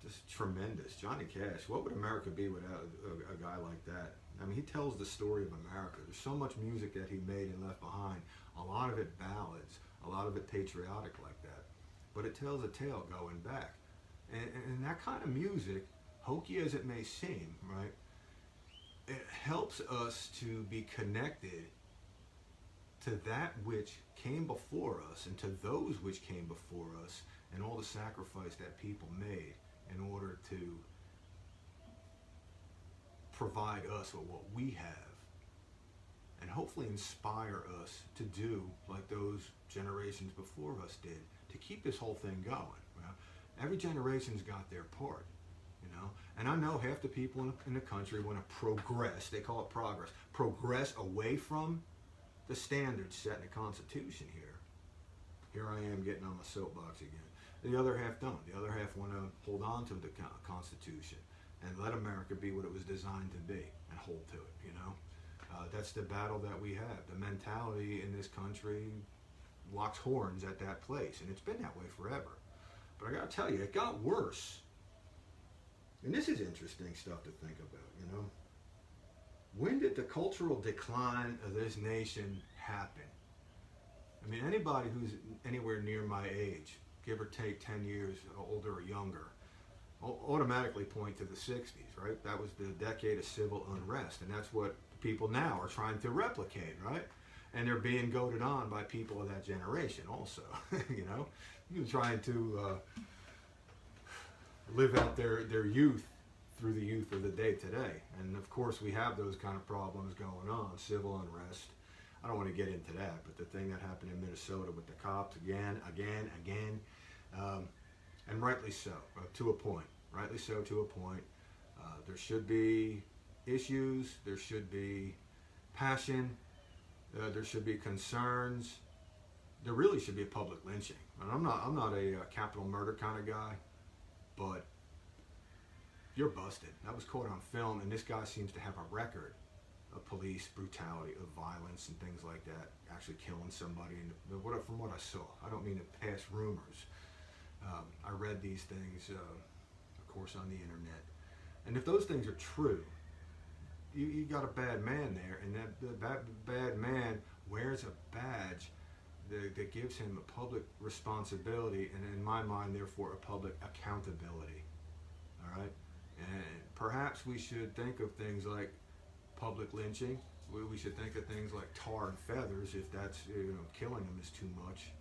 just tremendous. Johnny Cash, what would America be without a guy like that? I mean, he tells the story of America. There's so much music that he made and left behind. A lot of it ballads, a lot of it patriotic like that. But it tells a tale going back. And that kind of music, hokey as it may seem, right? It helps us to be connected to that which came before us and to those which came before us and all the sacrifice that people made in order to provide us with what we have and hopefully inspire us to do like those generations before us did to keep this whole thing going. Well, every generation's got their part. You know, and I know half the people in the country want to progress. They call it progress away from the standards set in the Constitution here. Here I am getting on my soapbox again. The other half don't. The other half want to hold on to the Constitution and let America be what it was designed to be and hold to it, you know. That's the battle that we have. The mentality in this country locks horns at that place, and it's been that way forever. But I got to tell you, it got worse. And this is interesting stuff to think about, you know. When did the cultural decline of this nation happen? I mean, anybody who's anywhere near my age, give or take 10 years older or younger, automatically point to the 60s, right? That was the decade of civil unrest, and that's what people now are trying to replicate, right? And they're being goaded on by people of that generation also, you know. You're trying to live out their youth through the youth of the day today. And of course we have those kind of problems going on, civil unrest. I don't want to get into that, but the thing that happened in Minnesota with the cops again, and rightly so, to a point. Rightly so to a point. There should be issues, there should be passion, there should be concerns, there really should be a public lynching. And I'm not a capital murder kind of guy, but you're busted. That was caught on film, and this guy seems to have a record of police brutality, of violence, and things like that, actually killing somebody. And from what I saw, I don't mean to pass rumors. I read these things, of course, on the internet. And if those things are true, you got a bad man there, and that bad man wears a badge that gives him a public responsibility, and in my mind, therefore, a public accountability. All right? And perhaps we should think of things like public lynching. We should think of things like tar and feathers, if that's, killing them is too much.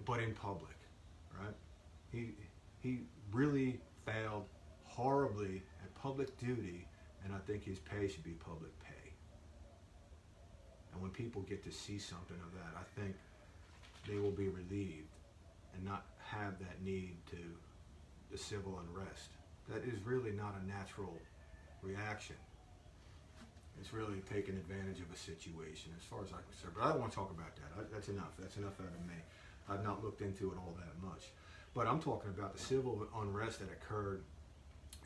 But in public, right? He really failed horribly at public duty, and I think his pay should be public pay. And when people get to see something of that, I think they will be relieved and not have that need to the civil unrest. That is really not a natural reaction. It's really taking advantage of a situation, as far as I'm concerned. But I don't want to talk about that. That's enough. That's enough out of me. I've not looked into it all that much. But I'm talking about the civil unrest that occurred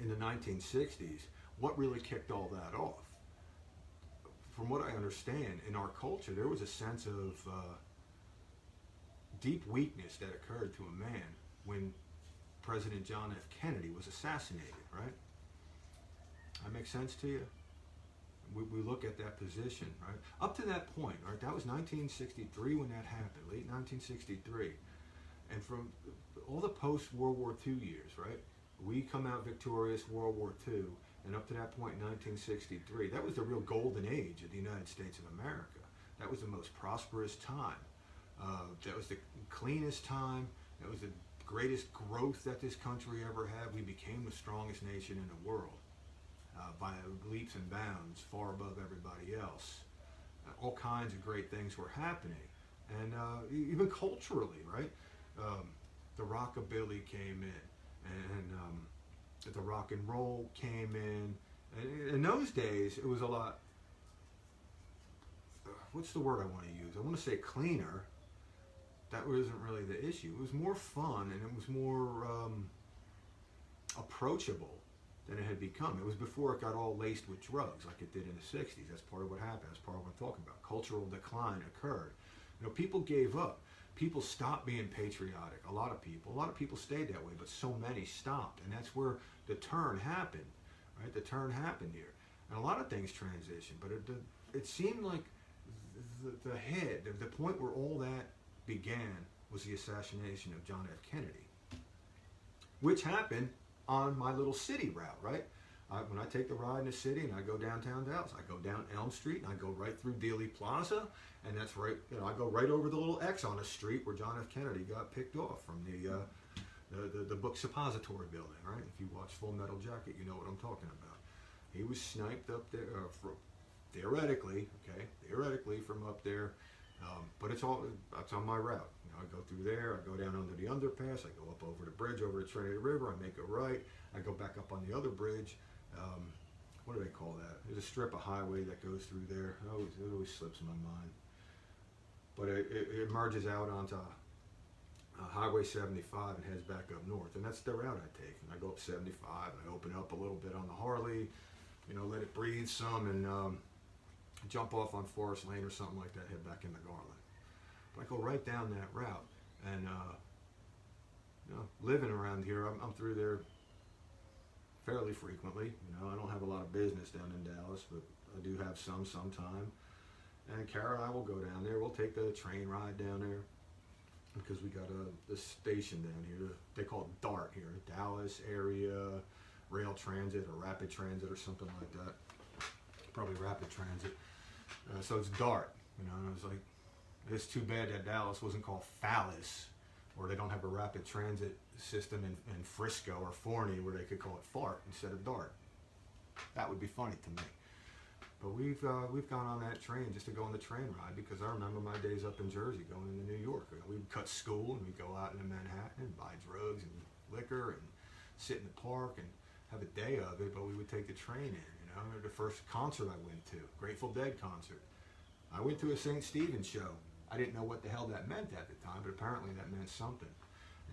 in the 1960s. What really kicked all that off? From what I understand, in our culture, there was a sense of deep weakness that occurred to a man when President John F. Kennedy was assassinated, right? That makes sense to you? We look at that position, right? Up to that point, right? That was 1963 when that happened, late 1963. And from all the post-World War II years, right? We come out victorious World War II, and up to that point in 1963, that was the real golden age of the United States of America. That was the most prosperous time. That was the cleanest time. That was the greatest growth that this country ever had. We became the strongest nation in the world by leaps and bounds, far above everybody else. All kinds of great things were happening. And even culturally, right? The rockabilly came in, and the rock and roll came in. And in those days, it was a lot, what's the word I want to use? I want to say cleaner. That wasn't really the issue. It was more fun, and it was more approachable than it had become. It was before it got all laced with drugs like it did in the 60s. That's part of what happened. That's part of what I'm talking about. Cultural decline occurred. People gave up. People stopped being patriotic. A lot of people stayed that way, but so many stopped. And that's where the turn happened, right? The turn happened here. And a lot of things transitioned, but it seemed like the point where all that began was the assassination of John F. Kennedy, which happened on my little city route, right? When I take the ride in the city and I go downtown Dallas, I go down Elm Street and I go right through Dealey Plaza, and that's right, I go right over the little X on the street where John F. Kennedy got picked off from the book suppository building, right? If you watch Full Metal Jacket, you know what I'm talking about. He was sniped up there, theoretically from up there, but it's on my route. I go through there, I go down under the underpass, I go up over the bridge over the Trinity River, I make a right, I go back up on the other bridge. What do they call that? There's a strip of highway that goes through there. It always slips my mind. But it merges out onto Highway 75 and heads back up north. And that's the route I take. And I go up 75 and I open up a little bit on the Harley, let it breathe some, and jump off on Forest Lane or something like that, head back into Garland. But I go right down that route. And living around here, I'm through there fairly frequently. I don't have a lot of business down in Dallas, but I do have sometime. And Kara and I will go down there. We'll take the train ride down there because we got the station down here. They call it DART here, Dallas Area Rail Transit or Rapid Transit or something like that. Probably Rapid Transit. So it's DART. And I was like, it's too bad that Dallas wasn't called Phallus, or they don't have a rapid transit system in Frisco or Forney where they could call it FART instead of DART. That would be funny to me. But we've gone on that train just to go on the train ride because I remember my days up in Jersey going into New York. We'd cut school and we'd go out into Manhattan and buy drugs and liquor and sit in the park and have a day of it, but we would take the train in. The first concert I went to, Grateful Dead concert. I went to a St. Stephen's show I didn't know what the hell that meant at the time, but apparently that meant something.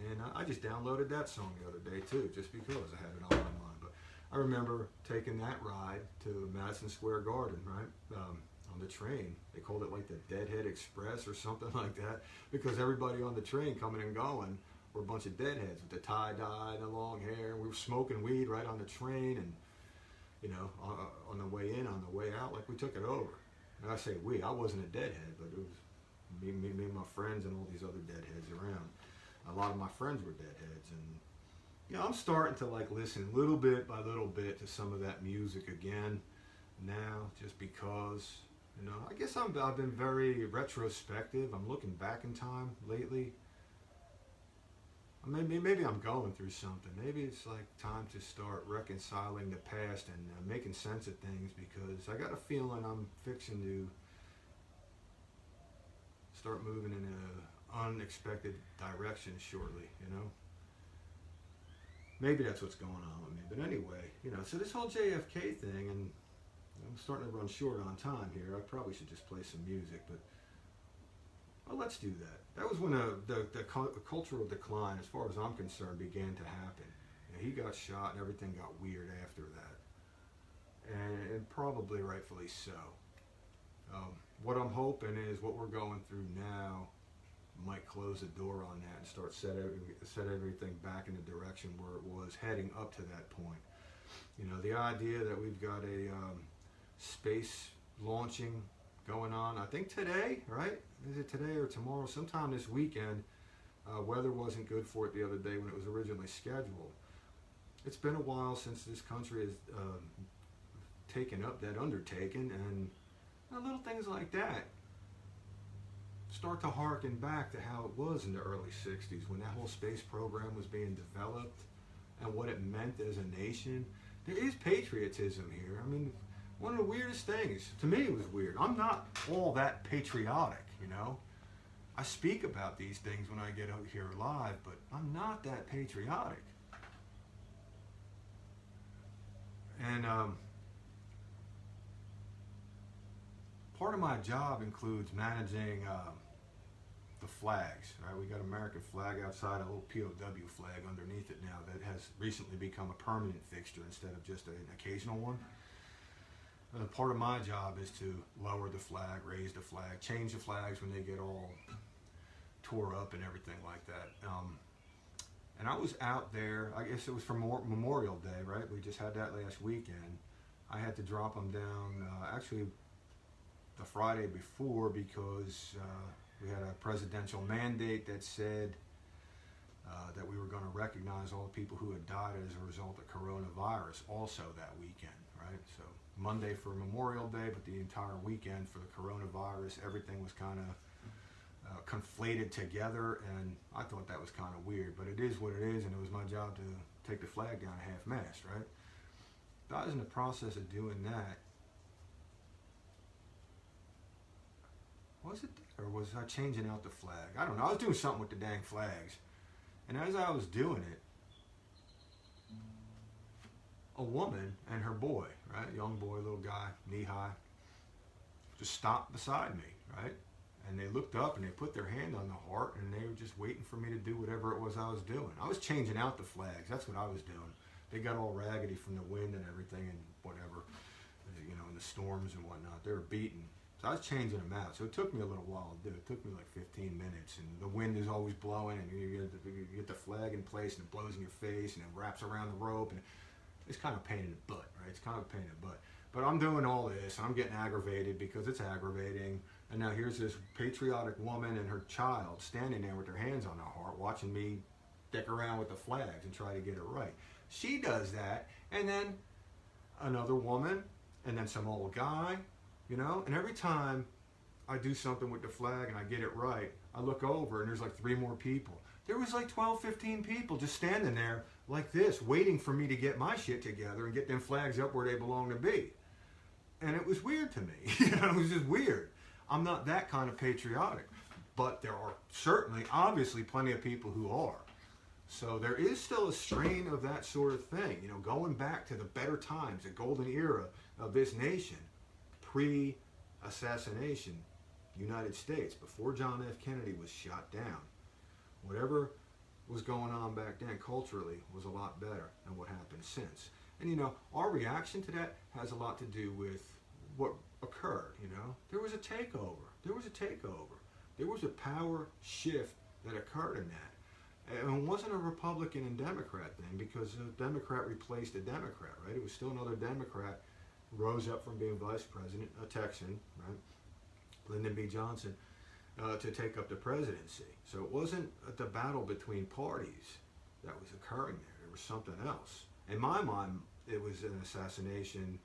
And I just downloaded that song the other day too, just because I had it on my mind. But I remember taking that ride to Madison Square Garden, right, on the train. They called it like the Deadhead Express or something like that, because everybody on the train coming and going were a bunch of deadheads with the tie-dye and the long hair. We were smoking weed right on the train, and you know, on the way in, on the way out, like we took it over. And I say we, I wasn't a deadhead, but it was me and my friends and all these other deadheads around. A lot of my friends were deadheads, and you know, I'm starting to like listen little bit by little bit to some of that music again now, just because, you know, I guess I've been very retrospective. I'm looking back in time lately. Maybe I'm going through something. Maybe it's like time to start reconciling the past and making sense of things, because I got a feeling I'm fixing to start moving in an unexpected direction shortly, you know. Maybe that's what's going on with me. But anyway, you know, so this whole JFK thing, and I'm starting to run short on time here. I probably should just play some music, but well, let's do that. That was when the cultural decline, as far as I'm concerned, began to happen. You know, he got shot and everything got weird after that. And probably rightfully so. What I'm hoping is what we're going through now might close the door on that and start set everything back in the direction where it was heading up to that point. You know, the idea that we've got a space launching going on, I think today, right? Is it today or tomorrow? Sometime this weekend. Weather wasn't good for it the other day when it was originally scheduled. It's been a while since this country has taken up that undertaking, and little things like that start to harken back to how it was in the early 60s when that whole space program was being developed and what it meant as a nation. There is patriotism here. I mean, one of the weirdest things, to me it was weird. I'm not all that patriotic, you know. I speak about these things when I get out here live, but I'm not that patriotic. And part of my job includes managing the flags, right? We got an American flag outside, a little POW flag underneath it now that has recently become a permanent fixture instead of just an occasional one. Part of my job is to lower the flag, raise the flag, change the flags when they get all tore up and everything like that. And I was out there, I guess it was for Memorial Day, right? We just had that last weekend. I had to drop them down actually the Friday before, because we had a presidential mandate that said that we were going to recognize all the people who had died as a result of coronavirus also that weekend, right? So Monday for Memorial Day, but the entire weekend for the coronavirus, everything was kind of conflated together, and I thought that was kind of weird, but it is what it is, and it was my job to take the flag down at half-mast, right? But I was in the process of doing that. Was it there, or was I changing out the flag? I don't know. I was doing something with the dang flags. And as I was doing it, a woman and her boy, right? Young boy, little guy, knee-high, just stopped beside me, right? And they looked up and they put their hand on the heart, and they were just waiting for me to do whatever it was I was doing. I was changing out the flags. That's what I was doing. They got all raggedy from the wind and everything and whatever, you know, and the storms and whatnot. They were beaten. So I was changing them out. So it took me a little while to do. It took me like 15 minutes, and the wind is always blowing, and you get the flag in place, and it blows in your face, and it wraps around the rope, and it's kind of a pain in the butt, right? It's kind of a pain in the butt. But I'm doing all this, and I'm getting aggravated because it's aggravating. And now here's this patriotic woman and her child standing there with their hands on their heart, watching me dick around with the flags and try to get it right. She does that, and then another woman, and then some old guy, you know? And every time I do something with the flag and I get it right, I look over and there's like 3 more people. There was like 12, 15 people just standing there like this, waiting for me to get my shit together and get them flags up where they belong to be. And it was weird to me. You know, it was just weird. I'm not that kind of patriotic, but there are certainly, obviously, plenty of people who are. So there is still a strain of that sort of thing, you know, going back to the better times, the golden era of this nation, pre-assassination. United States, before John F. Kennedy was shot down, whatever was going on back then culturally was a lot better than what happened since. And you know, our reaction to that has a lot to do with what occurred. You know, there was a takeover. There was a takeover. There was a power shift that occurred in that. And it wasn't a Republican and Democrat thing, because a Democrat replaced a Democrat, right? It was still another Democrat rose up from being vice president, a Texan, right? Lyndon B. Johnson, to take up the presidency. So it wasn't the battle between parties that was occurring there. There was something else. In my mind, it was an assassination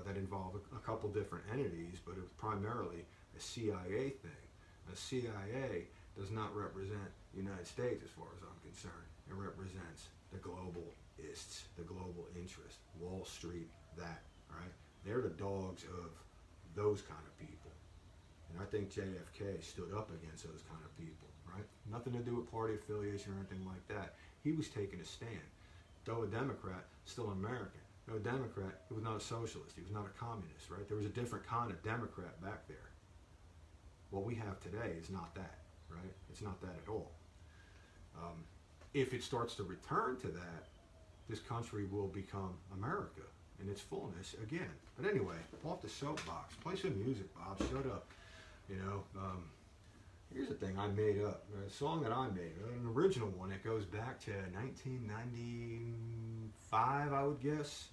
that involved a couple different entities, but it was primarily a CIA thing. The CIA does not represent the United States as far as I'm concerned. It represents the globalists, the global interest, Wall Street, that, right? They're the dogs of those kind of people. And I think JFK stood up against those kind of people, right? Nothing to do with party affiliation or anything like that. He was taking a stand. Though a Democrat, still an American. Though a Democrat, he was not a socialist. He was not a communist, right? There was a different kind of Democrat back there. What we have today is not that, right? It's not that at all. If it starts to return to that, this country will become America in its fullness again. But anyway, off the soapbox. Play some music, Bob. Shut up. You know, here's the thing I made up. A song that I made, an original one. It goes back to 1995, I would guess.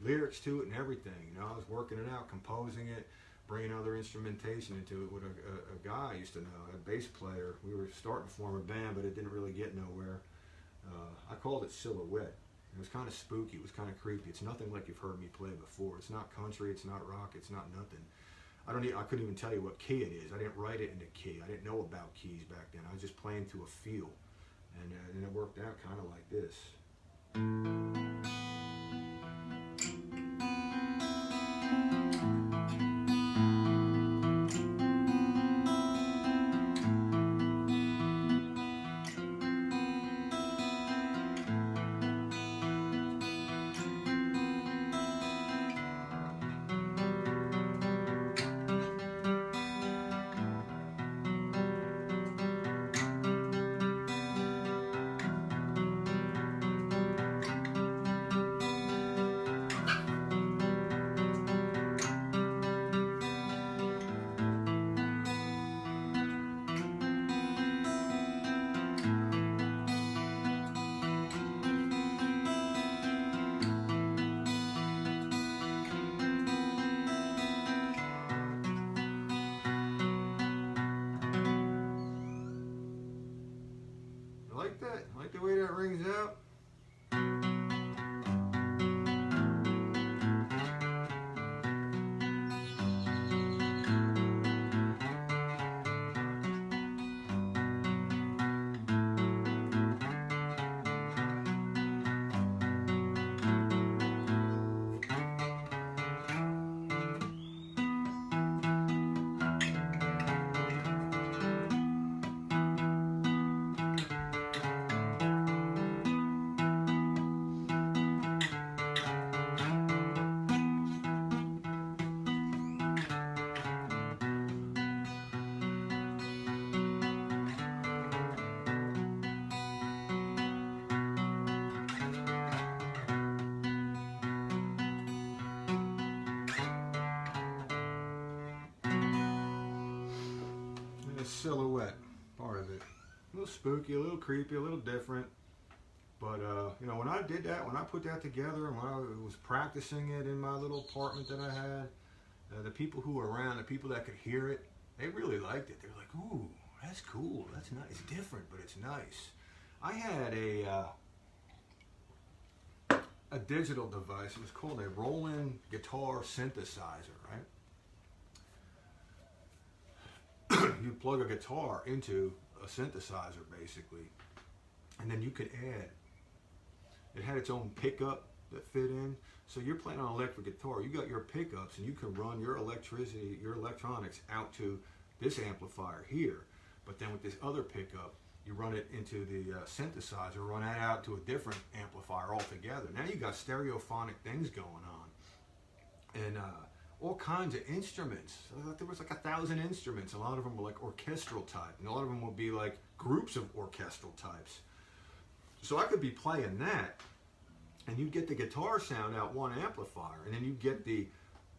Lyrics to it and everything. You know, I was working it out, composing it, bringing other instrumentation into it with a guy I used to know, a bass player. We were starting to form a band, but it didn't really get nowhere. I called it Silhouette. It was kind of spooky. It was kind of creepy. It's nothing like you've heard me play before. It's not country. It's not rock. It's not nothing. I couldn't even tell you what key it is. I didn't write it in a key. I didn't know about keys back then. I was just playing to a feel, and it worked out kind of like this. Like that? Like the way that rings out? Silhouette, part of it. A little spooky, a little creepy, a little different. But, you know, when I did that, when I put that together, and when I was practicing it in my little apartment that I had, the people who were around, the people that could hear it, they really liked it. They were like, ooh, that's cool, that's nice. It's different, but it's nice. I had a digital device. It was called a Roland guitar synthesizer, right? You plug a guitar into a synthesizer, basically, and then you could add. It had its own pickup that fit in. So you're playing on an electric guitar. You got your pickups, and you can run your electricity, your electronics out to this amplifier here. But then with this other pickup, you run it into the synthesizer, run that out to a different amplifier altogether. Now you got stereophonic things going on. And all kinds of instruments. There was like 1,000 instruments. A lot of them were like orchestral type, and a lot of them would be like groups of orchestral types. So I could be playing that, and you'd get the guitar sound out one amplifier, and then you'd get the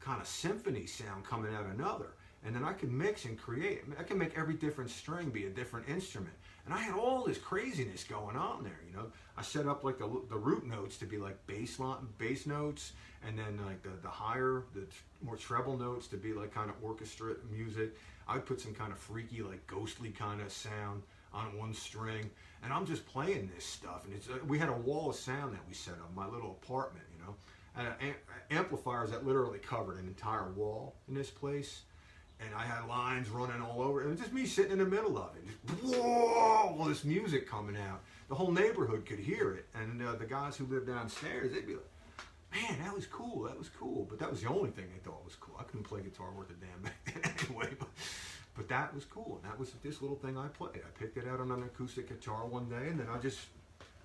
kind of symphony sound coming out another. And then I could mix and create. I can make every different string be a different instrument. And I had all this craziness going on there, you know. I set up like the root notes to be like bass notes, and then like the higher, the more treble notes to be like kind of orchestra music. I would put some kind of freaky, like ghostly kind of sound on one string, and I'm just playing this stuff. And it's we had a wall of sound that we set up, my little apartment, you know, and amplifiers that literally covered an entire wall in this place. And I had lines running all over. It was just me sitting in the middle of it. Just, whoa, all this music coming out. The whole neighborhood could hear it. And the guys who lived downstairs, they'd be like, man, that was cool, that was cool. But that was the only thing they thought was cool. I couldn't play guitar worth a damn back then anyway. But that was cool. And that was this little thing I played. I picked it out on an acoustic guitar one day, and then I just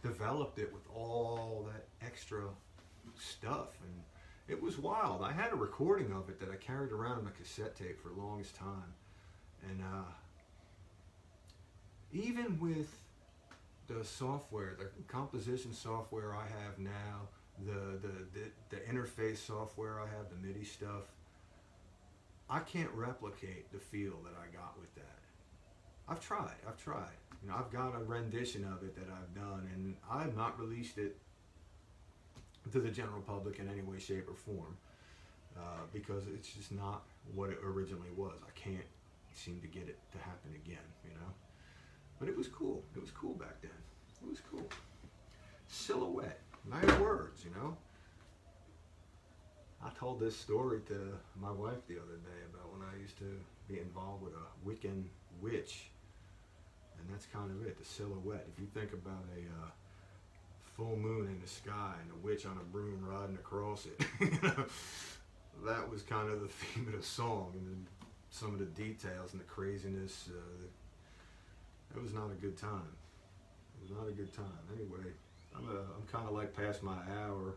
developed it with all that extra stuff. And it was wild. I had a recording of it that I carried around on a cassette tape for the longest time. And even with the software, the composition software I have now, the interface software I have, the MIDI stuff, I can't replicate the feel that I got with that. I've tried. You know, I've got a rendition of it that I've done, and I have not released it to the general public in any way, shape, or form, because it's just not what it originally was. I can't seem to get it to happen again, you know. But it was cool. It was cool back then. It was cool. Silhouette. Nice words, you know. I told this story to my wife the other day about when I used to be involved with a Wiccan witch, and that's kind of it, the silhouette. If you think about a full moon in the sky and a witch on a broom riding across it, that was kind of the theme of the song, and then some of the details and the craziness. It was not a good time. It was not a good time. Anyway, I'm kind of like past my hour.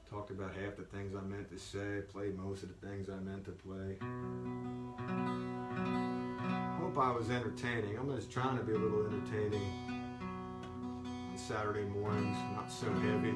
Talked about half the things I meant to say, played most of the things I meant to play. Hope I was entertaining. I'm just trying to be a little entertaining on Saturday mornings, not so heavy.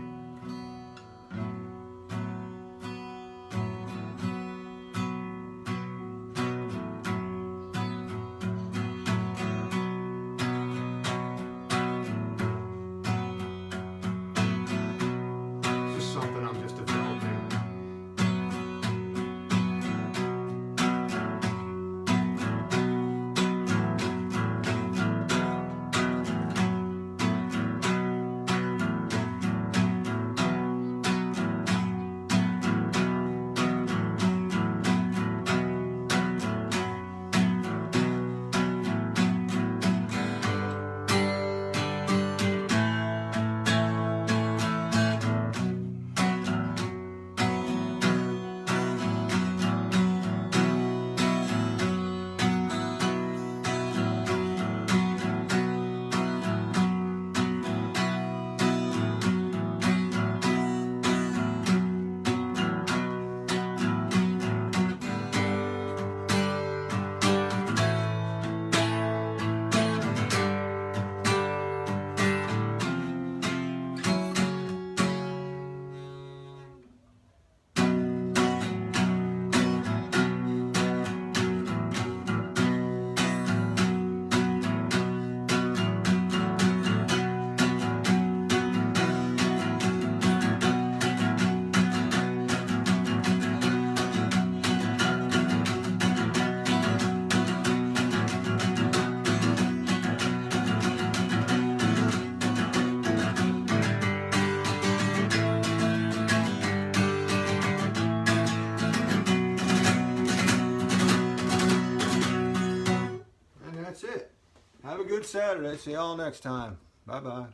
Have a good Saturday. See y'all next time. Bye-bye.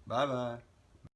Bye-bye.